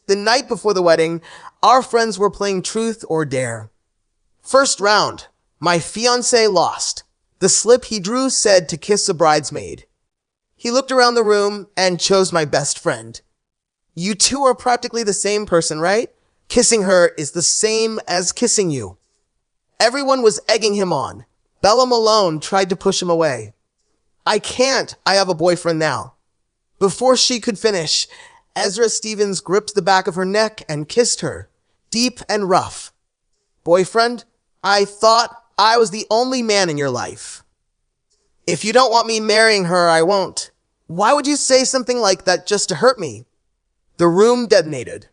The night before the wedding, our friends were playing Truth or Dare. First round, my fiancé lost. The slip he drew said to kiss a bridesmaid. He looked around the room and chose my best friend. You two are practically the same person, right? Kissing her is the same as kissing you. Everyone was egging him on. Bella Malone tried to push him away. I can't. I have a boyfriend now. Before she could finish, Ezra Stevens gripped the back of her neck and kissed her, deep and rough. Boyfriend, I thought I was the only man in your life. If you don't want me marrying her, I won't. Why would you say something like that just to hurt me? The room detonated.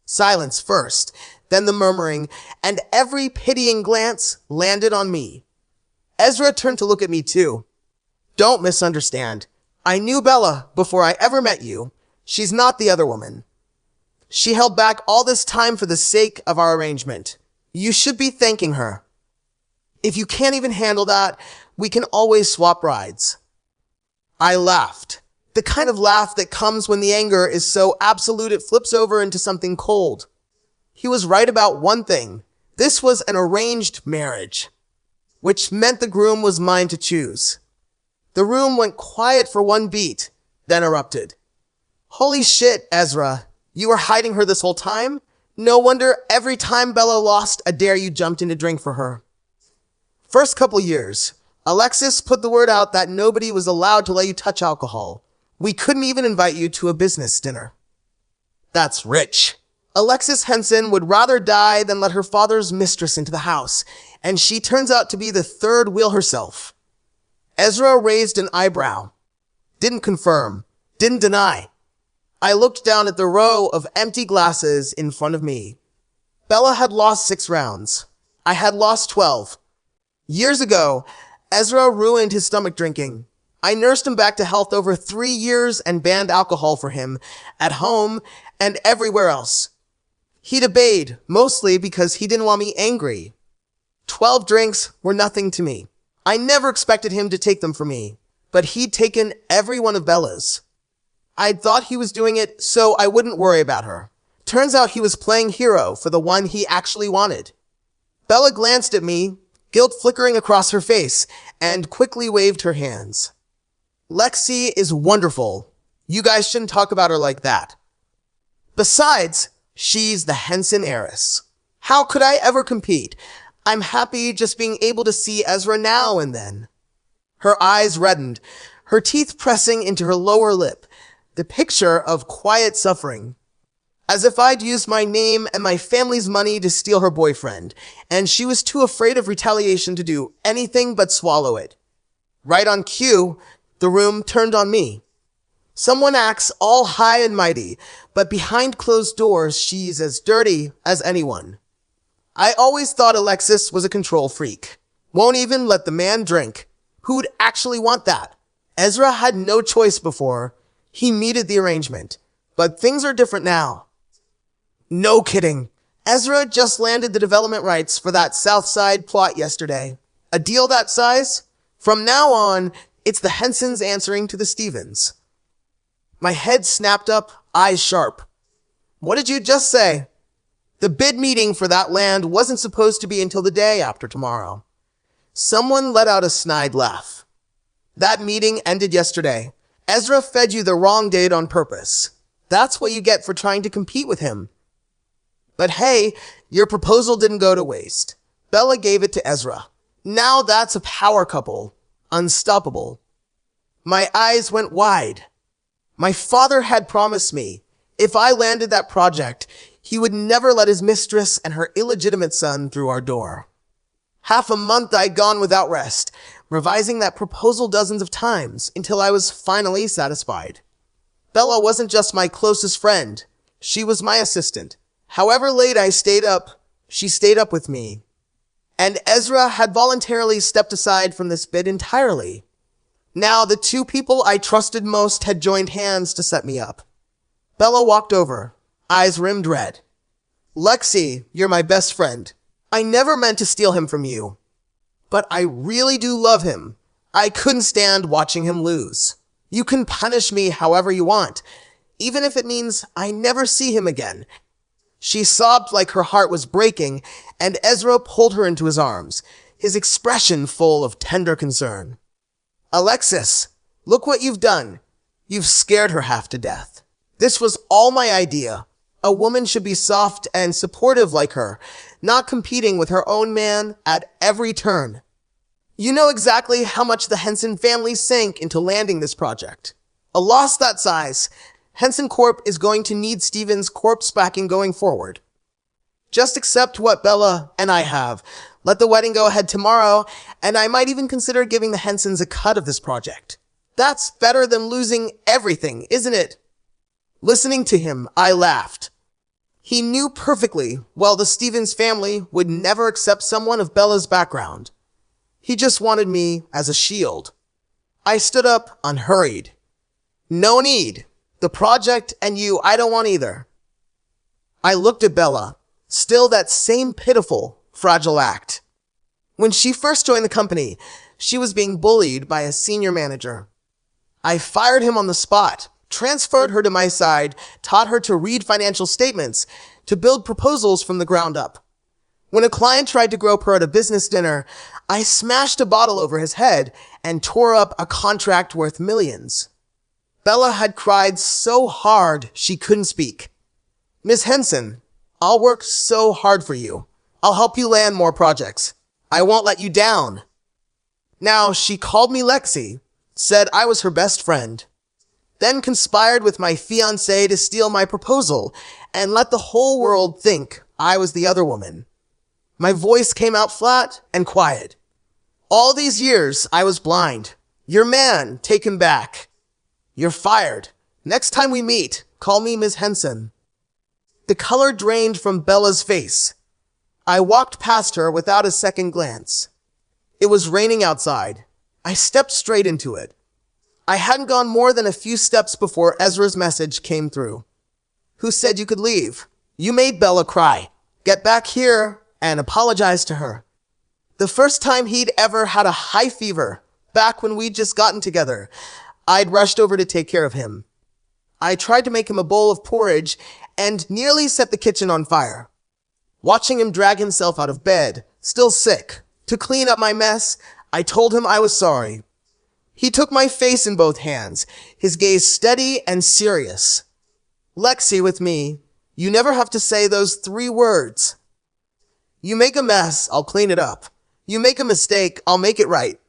Silence first, then the murmuring, and every pitying glance landed on me. Ezra turned to look at me too. Don't misunderstand. I knew Bella before I ever met you. She's not the other woman. She held back all this time for the sake of our arrangement. You should be thanking her. If you can't even handle that, we can always swap rides. I laughed. The kind of laugh that comes when the anger is so absolute it flips over into something cold. He was right about one thing. This was an arranged marriage, which meant the groom was mine to choose. The room went quiet for one beat, then erupted. Holy shit, Ezra. You were hiding her this whole time? No wonder every time Bella lost a dare you jumped in to drink for her. First couple years, Alexis put the word out that nobody was allowed to let you touch alcohol. We couldn't even invite you to a business dinner. That's rich. Alexis Henson would rather die than let her father's mistress into the house, and she turns out to be the third wheel herself. Ezra raised an eyebrow. Didn't confirm. Didn't deny. I looked down at the row of empty glasses in front of me. Bella had lost 6 rounds. I had lost 12. Years ago, Ezra ruined his stomach drinking. I nursed him back to health over 3 years and banned alcohol for him, at home and everywhere else. He'd obeyed, mostly because he didn't want me angry. 12 drinks were nothing to me. I never expected him to take them from me, but he'd taken every one of Bella's. I'd thought he was doing it so I wouldn't worry about her. Turns out he was playing hero for the one he actually wanted. Bella glanced at me, guilt flickering across her face, and quickly waved her hands. Lexi is wonderful. You guys shouldn't talk about her like that. Besides, she's the Henson heiress. How could I ever compete? I'm happy just being able to see Ezra now and then. Her eyes reddened, her teeth pressing into her lower lip, the picture of quiet suffering. As if I'd used my name and my family's money to steal her boyfriend, and she was too afraid of retaliation to do anything but swallow it. Right on cue, the room turned on me. Someone acts all high and mighty, but behind closed doors, she's as dirty as anyone. I always thought Alexis was a control freak. Won't even let the man drink. Who'd actually want that? Ezra had no choice before. He needed the arrangement. But things are different now. No kidding. Ezra just landed the development rights for that South Side plot yesterday. A deal that size? From now on, it's the Hensons answering to the Stevens. My head snapped up, eyes sharp. What did you just say? The bid meeting for that land wasn't supposed to be until the day after tomorrow. Someone let out a snide laugh. That meeting ended yesterday. Ezra fed you the wrong date on purpose. That's what you get for trying to compete with him. But hey, your proposal didn't go to waste. Bella gave it to Ezra. Now that's a power couple. Unstoppable. My eyes went wide. My father had promised me, if I landed that project, he would never let his mistress and her illegitimate son through our door. Half a month I'd gone without rest, revising that proposal dozens of times until I was finally satisfied. Bella wasn't just my closest friend. She was my assistant. However late I stayed up, she stayed up with me. And Ezra had voluntarily stepped aside from this bid entirely. Now the 2 people I trusted most had joined hands to set me up. Bella walked over, eyes rimmed red. Lexi, you're my best friend. I never meant to steal him from you. But I really do love him. I couldn't stand watching him lose. You can punish me however you want. even if it means I never see him again." She sobbed like her heart was breaking, and Ezra pulled her into his arms, his expression full of tender concern. "Alexis, look what you've done. You've scared her half to death. This was all my idea. A woman should be soft and supportive like her, not competing with her own man at every turn. You know exactly how much the Henson family sank into landing this project. A loss that size, Henson Corp is going to need Steven's corpse backing going forward. Just accept what Bella and I have. Let the wedding go ahead tomorrow, and I might even consider giving the Hensons a cut of this project. That's better than losing everything, isn't it?" Listening to him, I laughed. He knew perfectly well the Stevens family would never accept someone of Bella's background. He just wanted me as a shield. I stood up, unhurried. "No need. The project and you, I don't want either." I looked at Bella, still that same pitiful, fragile act. When she first joined the company, she was being bullied by a senior manager. I fired him on the spot, transferred her to my side, taught her to read financial statements, to build proposals from the ground up. When a client tried to grope her at a business dinner, I smashed a bottle over his head and tore up a contract worth millions. Bella had cried so hard she couldn't speak. "Miss Henson, I'll work so hard for you. I'll help you land more projects. I won't let you down." Now, she called me Lexi, said I was her best friend, then conspired with my fiancé to steal my proposal and let the whole world think I was the other woman. My voice came out flat and quiet. "All these years, I was blind. Your man, take him back. You're fired. Next time we meet, call me Ms. Henson." The color drained from Bella's face. I walked past her without a second glance. It was raining outside. I stepped straight into it. I hadn't gone more than a few steps before Ezra's message came through. "Who said you could leave? You made Bella cry. Get back here and apologize to her." The first time he'd ever had a high fever, back when we'd just gotten together, I'd rushed over to take care of him. I tried to make him a bowl of porridge and nearly set the kitchen on fire. Watching him drag himself out of bed, still sick, to clean up my mess, I told him I was sorry. He took my face in both hands, his gaze steady and serious. "Lexi, with me, you never have to say those 3 words. You make a mess, I'll clean it up. You make a mistake, I'll make it right.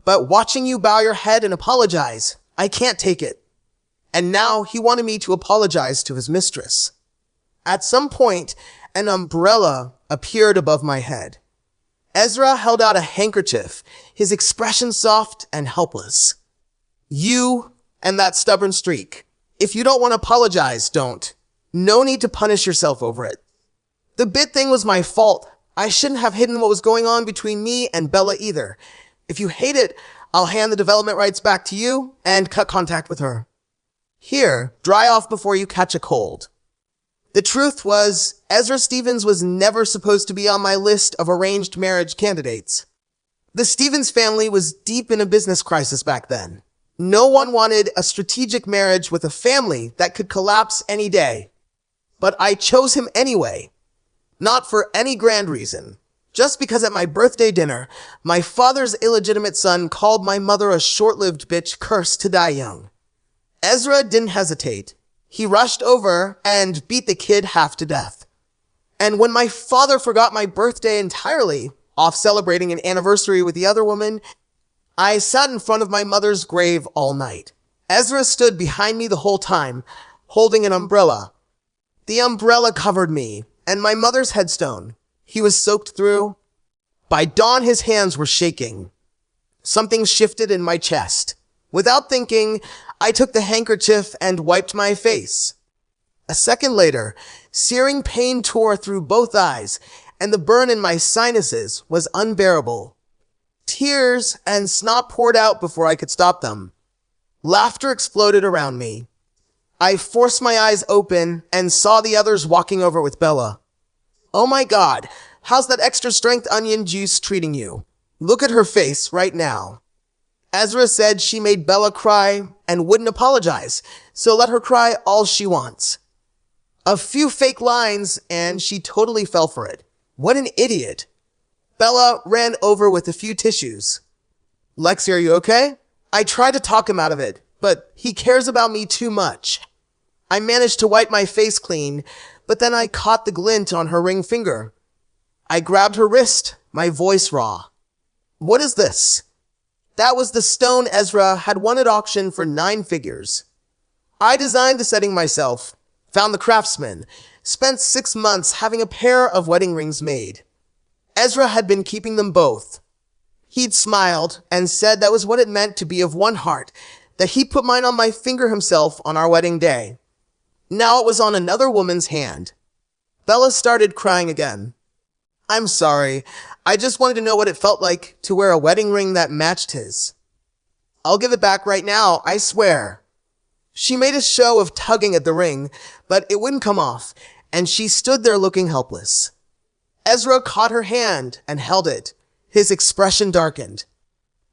But watching you bow your head and apologize, I can't take it." And now he wanted me to apologize to his mistress. At some point, an umbrella appeared above my head. Ezra held out a handkerchief, his expression soft and helpless. "You and that stubborn streak. If you don't want to apologize, don't. No need to punish yourself over it. The bid thing was my fault. I shouldn't have hidden what was going on between me and Bella either. If you hate it, I'll hand the development rights back to you and cut contact with her. Here, dry off before you catch a cold." The truth was, Ezra Stevens was never supposed to be on my list of arranged marriage candidates. The Stevens family was deep in a business crisis back then. No one wanted a strategic marriage with a family that could collapse any day. But I chose him anyway. Not for any grand reason. Just because at my birthday dinner, my father's illegitimate son called my mother a short-lived bitch cursed to die young. Ezra didn't hesitate. He rushed over and beat the kid half to death. And when my father forgot my birthday entirely, off celebrating an anniversary with the other woman, I sat in front of my mother's grave all night. Ezra stood behind me the whole time, holding an umbrella. The umbrella covered me and my mother's headstone. He was soaked through. By dawn, his hands were shaking. Something shifted in my chest. Without thinking, I took the handkerchief and wiped my face. A second later, searing pain tore through both eyes, and the burn in my sinuses was unbearable. Tears and snot poured out before I could stop them. Laughter exploded around me. I forced my eyes open and saw the others walking over with Bella. "Oh my God, how's that extra strength onion juice treating you? Look at her face right now." Ezra said she made Bella cry and wouldn't apologize, so let her cry all she wants. A few fake lines and she totally fell for it. What an idiot. Bella ran over with a few tissues. Lexi, are you okay? I tried to talk him out of it, but he cares about me too much. I managed to wipe my face clean, but then I caught the glint on her ring finger. I grabbed her wrist, my voice raw. What is this? That was the stone Ezra had won at auction for 9 figures. I designed the setting myself, found the craftsman, spent 6 months having a pair of wedding rings made. Ezra had been keeping them both. He'd smiled and said that was what it meant to be of one heart, that he put mine on my finger himself on our wedding day. Now it was on another woman's hand. Bella started crying again. I'm sorry. I just wanted to know what it felt like to wear a wedding ring that matched his. I'll give it back right now, I swear. She made a show of tugging at the ring, but it wouldn't come off, and she stood there looking helpless. Ezra caught her hand and held it. His expression darkened.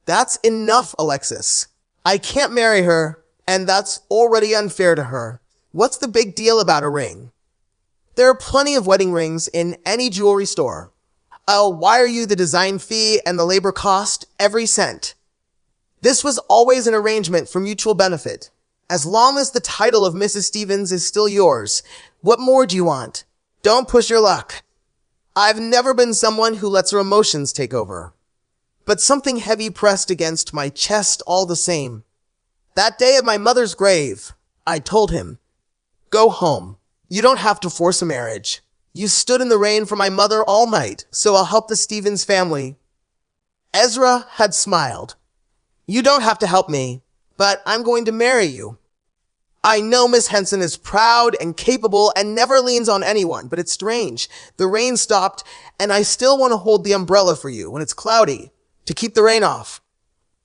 That's enough, Alexis. I can't marry her, and that's already unfair to her. What's the big deal about a ring? There are plenty of wedding rings in any jewelry store. I'll wire you the design fee and the labor cost, every cent. This was always an arrangement for mutual benefit. As long as the title of Mrs. Stevens is still yours, what more do you want? Don't push your luck. I've never been someone who lets her emotions take over. But something heavy pressed against my chest all the same. That day at my mother's grave, I told him, go home. You don't have to force a marriage. You stood in the rain for my mother all night, so I'll help the Stevens family. Ezra had smiled. You don't have to help me, but I'm going to marry you. I know Miss Henson is proud and capable and never leans on anyone, but it's strange. The rain stopped, and I still want to hold the umbrella for you when it's cloudy, to keep the rain off.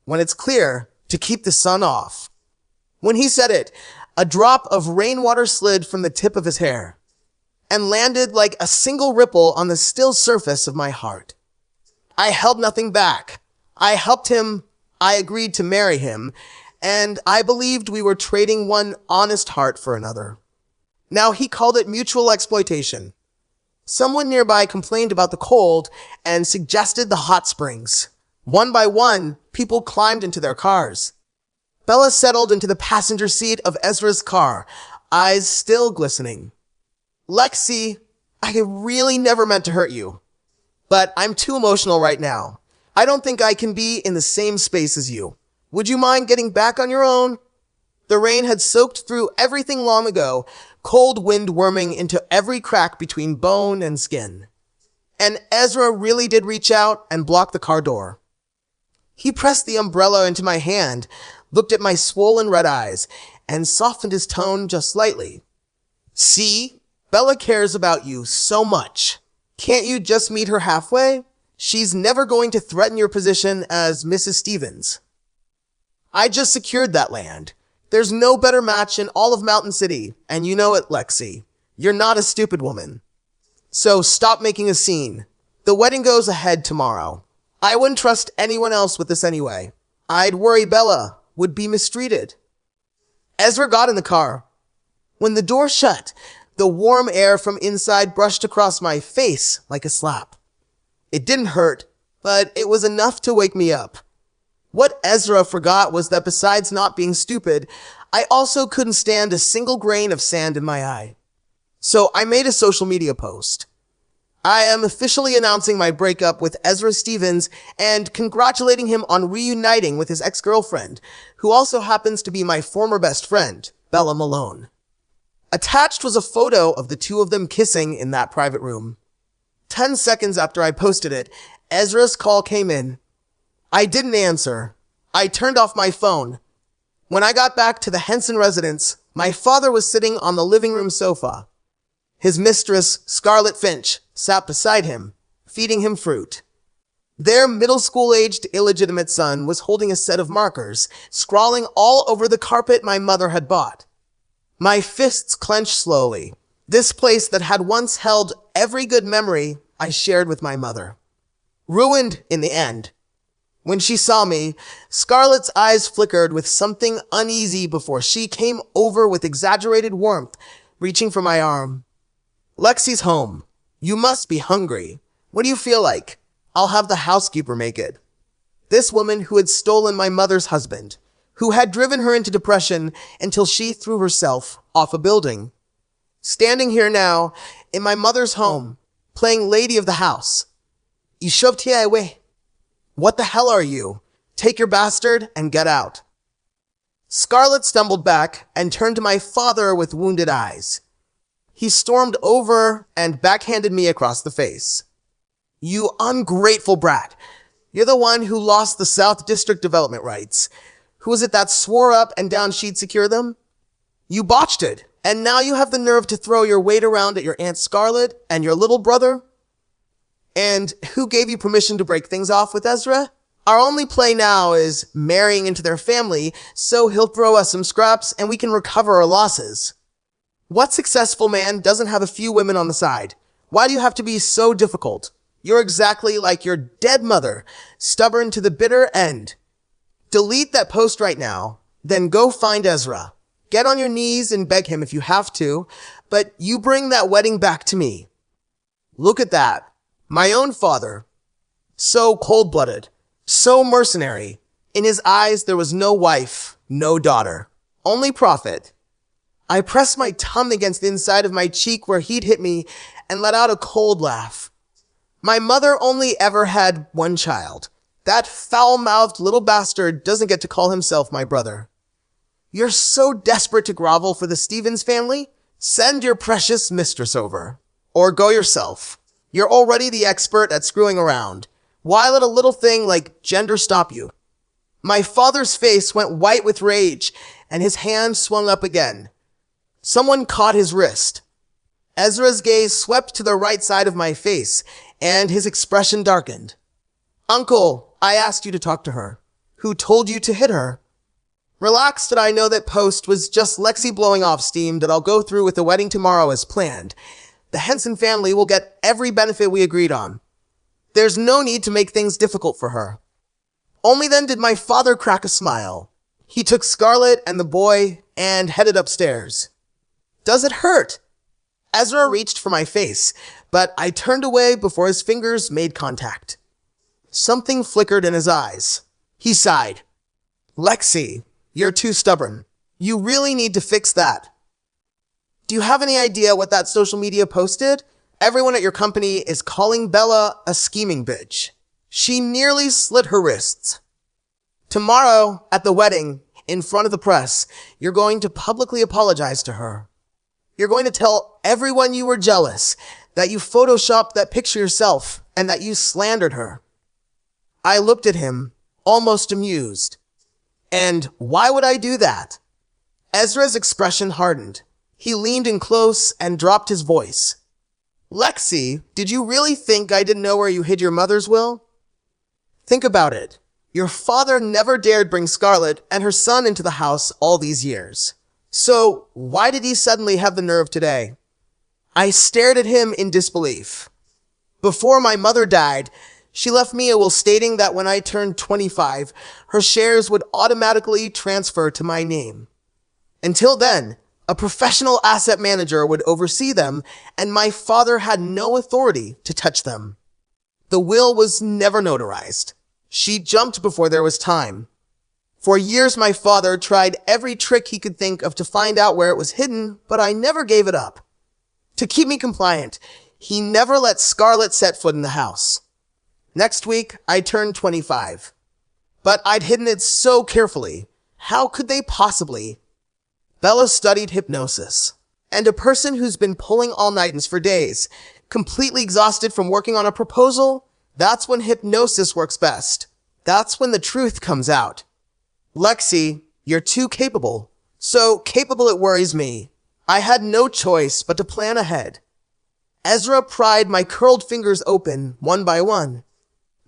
When it's clear, to keep the sun off. When he said it, a drop of rainwater slid from the tip of his hair and landed like a single ripple on the still surface of my heart. I held nothing back. I helped him. I agreed to marry him. And I believed we were trading one honest heart for another. Now he called it mutual exploitation. Someone nearby complained about the cold and suggested the hot springs. One by one, people climbed into their cars. Bella settled into the passenger seat of Ezra's car, eyes still glistening. Lexi, I really never meant to hurt you. But I'm too emotional right now. I don't think I can be in the same space as you. Would you mind getting back on your own? The rain had soaked through everything long ago, cold wind worming into every crack between bone and skin. And Ezra really did reach out and block the car door. He pressed the umbrella into my hand, looked at my swollen red eyes, and softened his tone just slightly. See, Bella cares about you so much. Can't you just meet her halfway? She's never going to threaten your position as Mrs. Stevens. I just secured that land. There's no better match in all of Mountain City, and you know it, Lexi. You're not a stupid woman. So stop making a scene. The wedding goes ahead tomorrow. I wouldn't trust anyone else with this anyway. I'd worry Bella would be mistreated. Ezra got in the car. When the door shut, the warm air from inside brushed across my face like a slap. It didn't hurt, but it was enough to wake me up. What Ezra forgot was that besides not being stupid, I also couldn't stand a single grain of sand in my eye. So I made a social media post. I am officially announcing my breakup with Ezra Stevens and congratulating him on reuniting with his ex-girlfriend, who also happens to be my former best friend, Bella Malone. Attached was a photo of the two of them kissing in that private room. 10 seconds after I posted it, Ezra's call came in. I didn't answer. I turned off my phone. When I got back to the Henson residence, my father was sitting on the living room sofa. His mistress, Scarlett Finch, sat beside him, feeding him fruit. Their middle school-aged illegitimate son was holding a set of markers, scrawling all over the carpet my mother had bought. My fists clenched slowly. This place that had once held every good memory I shared with my mother. Ruined in the end. When she saw me, Scarlett's eyes flickered with something uneasy before she came over with exaggerated warmth, reaching for my arm. Lexi's home. You must be hungry. What do you feel like? I'll have the housekeeper make it. This woman who had stolen my mother's husband, who had driven her into depression until she threw herself off a building. Standing here now, in my mother's home, playing lady of the house. Ishobtiawe. What the hell are you? Take your bastard and get out. Scarlett stumbled back and turned to my father with wounded eyes. He stormed over and backhanded me across the face. You ungrateful brat. You're the one who lost the South District development rights. Who was it that swore up and down she'd secure them? You botched it, and now you have the nerve to throw your weight around at your Aunt Scarlett and your little brother? And who gave you permission to break things off with Ezra? Our only play now is marrying into their family, so he'll throw us some scraps and we can recover our losses. What successful man doesn't have a few women on the side? Why do you have to be so difficult? You're exactly like your dead mother, stubborn to the bitter end. Delete that post right now, then go find Ezra. Get on your knees and beg him if you have to, but you bring that wedding back to me. Look at that. My own father. So cold-blooded. So mercenary. In his eyes, there was no wife, no daughter. Only profit. I pressed my tongue against the inside of my cheek where he'd hit me and let out a cold laugh. My mother only ever had one child. That foul-mouthed little bastard doesn't get to call himself my brother. You're so desperate to grovel for the Stevens family? Send your precious mistress over. Or go yourself. You're already the expert at screwing around. Why let a little thing like gender stop you? My father's face went white with rage, and his hand swung up again. Someone caught his wrist. Ezra's gaze swept to the right side of my face, and his expression darkened. Uncle, I asked you to talk to her. Who told you to hit her? Relaxed that I know that post was just Lexi blowing off steam that I'll go through with the wedding tomorrow as planned. The Henson family will get every benefit we agreed on. There's no need to make things difficult for her. Only then did my father crack a smile. He took Scarlett and the boy and headed upstairs. Does it hurt? Ezra reached for my face, but I turned away before his fingers made contact. Something flickered in his eyes. He sighed. Lexi, you're too stubborn. You really need to fix that. Do you have any idea what that social media posted? Everyone at your company is calling Bella a scheming bitch. She nearly slit her wrists. Tomorrow, at the wedding, in front of the press, you're going to publicly apologize to her. You're going to tell everyone you were jealous, that you photoshopped that picture yourself, and that you slandered her. I looked at him, almost amused. And why would I do that? Ezra's expression hardened. He leaned in close and dropped his voice. Lexi, did you really think I didn't know where you hid your mother's will? Think about it. Your father never dared bring Scarlett and her son into the house all these years. So why did he suddenly have the nerve today? I stared at him in disbelief. Before my mother died, she left me a will stating that when I turned 25, her shares would automatically transfer to my name. Until then, a professional asset manager would oversee them, and my father had no authority to touch them. The will was never notarized. She jumped before there was time. For years, my father tried every trick he could think of to find out where it was hidden, but I never gave it up. To keep me compliant, he never let Scarlett set foot in the house. Next week, I turned 25. But I'd hidden it so carefully. How could they possibly? Bella studied hypnosis. And a person who's been pulling all-nighters for days, completely exhausted from working on a proposal, that's when hypnosis works best. That's when the truth comes out. Lexi, you're too capable. So capable it worries me. I had no choice but to plan ahead. Ezra pried my curled fingers open, one by one.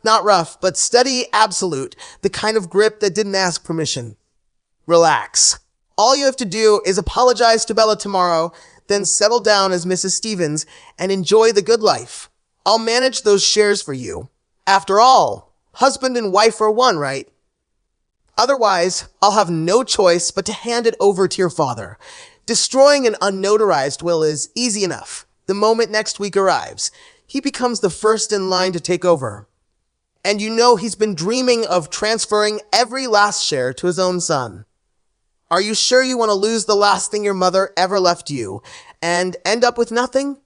Not rough, but steady, absolute, the kind of grip that didn't ask permission. Relax. All you have to do is apologize to Bella tomorrow, then settle down as Mrs. Stevens and enjoy the good life. I'll manage those shares for you. After all, Husband and wife are one, right? Otherwise, I'll have no choice but to hand it over to your father. Destroying an unnotarized will is easy enough. The moment next week arrives, he becomes the first in line to take over. And you know he's been dreaming of transferring every last share to his own son. Are you sure you want to lose the last thing your mother ever left you and end up with nothing?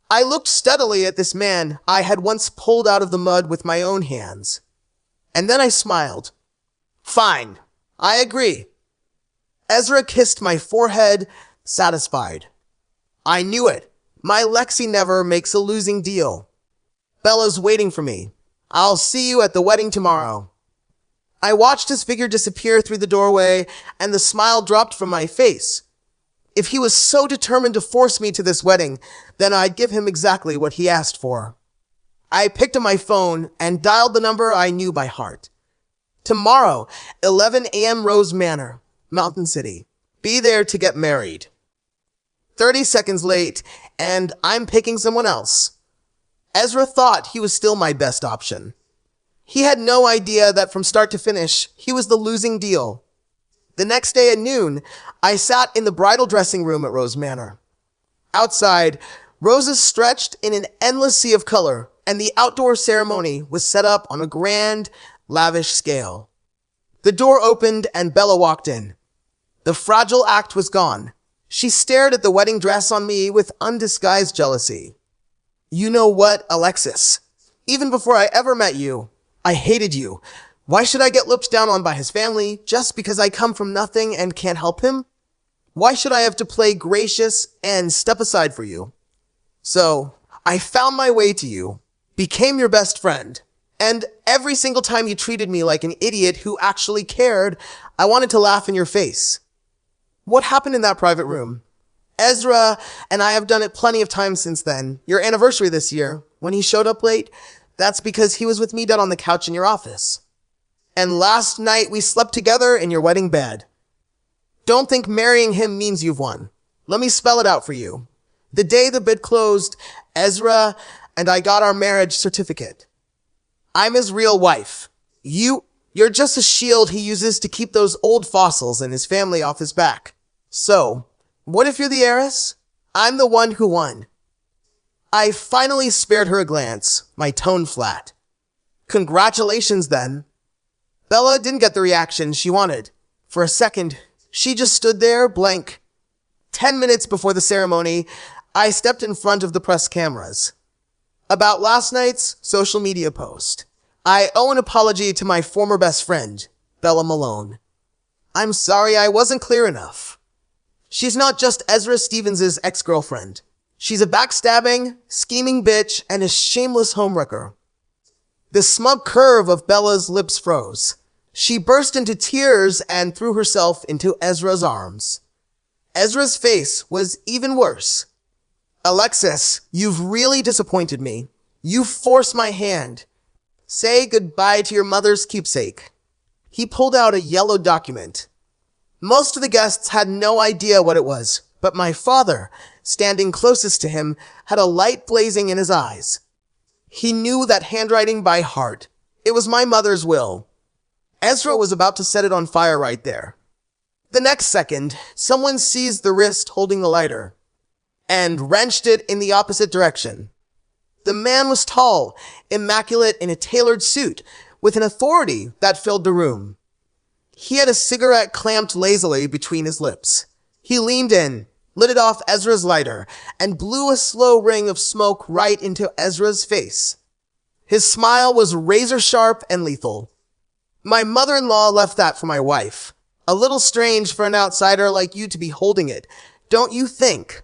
I looked steadily at this man I had once pulled out of the mud with my own hands. And then I smiled. Fine, I agree. Ezra kissed my forehead, satisfied. I knew it. My Lexi never makes a losing deal. Bella's waiting for me. I'll see you at the wedding tomorrow. I watched his figure disappear through the doorway, and the smile dropped from my face. If he was so determined to force me to this wedding, then I'd give him exactly what he asked for. I picked up my phone and dialed the number I knew by heart. Tomorrow, 11 a.m. Rose Manor, Mountain City. Be there to get married. 30 seconds late, and I'm picking someone else. Ezra thought he was still my best option. He had no idea that from start to finish, he was the losing deal. The next day at noon, I sat in the bridal dressing room at Rose Manor. Outside, roses stretched in an endless sea of color, and the outdoor ceremony was set up on a grand, lavish scale. The door opened and Bella walked in. The fragile act was gone. She stared at the wedding dress on me with undisguised jealousy. You know what, Alexis? Even before I ever met you, I hated you. Why should I get looked down on by his family just because I come from nothing and can't help him? Why should I have to play gracious and step aside for you? So, I found my way to you, became your best friend, and every single time you treated me like an idiot who actually cared, I wanted to laugh in your face. What happened in that private room? Ezra and I have done it plenty of times since then. Your anniversary this year, when he showed up late, that's because he was with me dead on the couch in your office. And last night we slept together in your wedding bed. Don't think marrying him means you've won. Let me spell it out for you. The day the bid closed, Ezra and I got our marriage certificate. I'm his real wife. You're just a shield he uses to keep those old fossils and his family off his back. So, what if you're the heiress? I'm the one who won. I finally spared her a glance, my tone flat. Congratulations, then. Bella didn't get the reaction she wanted. For a second, she just stood there, blank. 10 minutes before the ceremony, I stepped in front of the press cameras. About last night's social media post, I owe an apology to my former best friend, Bella Malone. I'm sorry I wasn't clear enough. She's not just Ezra Stevens' ex-girlfriend. She's a backstabbing, scheming bitch and a shameless homewrecker. The smug curve of Bella's lips froze. She burst into tears and threw herself into Ezra's arms. Ezra's face was even worse. Alexis, you've really disappointed me. You forced my hand. Say goodbye to your mother's keepsake. He pulled out a yellow document. Most of the guests had no idea what it was, but my father, standing closest to him, had a light blazing in his eyes. He knew that handwriting by heart. It was my mother's will. Ezra was about to set it on fire right there. The next second, someone seized the wrist holding the lighter and wrenched it in the opposite direction. The man was tall, immaculate in a tailored suit, with an authority that filled the room. He had a cigarette clamped lazily between his lips. He leaned in, lit it off Ezra's lighter, and blew a slow ring of smoke right into Ezra's face. His smile was razor-sharp and lethal. My mother-in-law left that for my wife. A little strange for an outsider like you to be holding it, don't you think?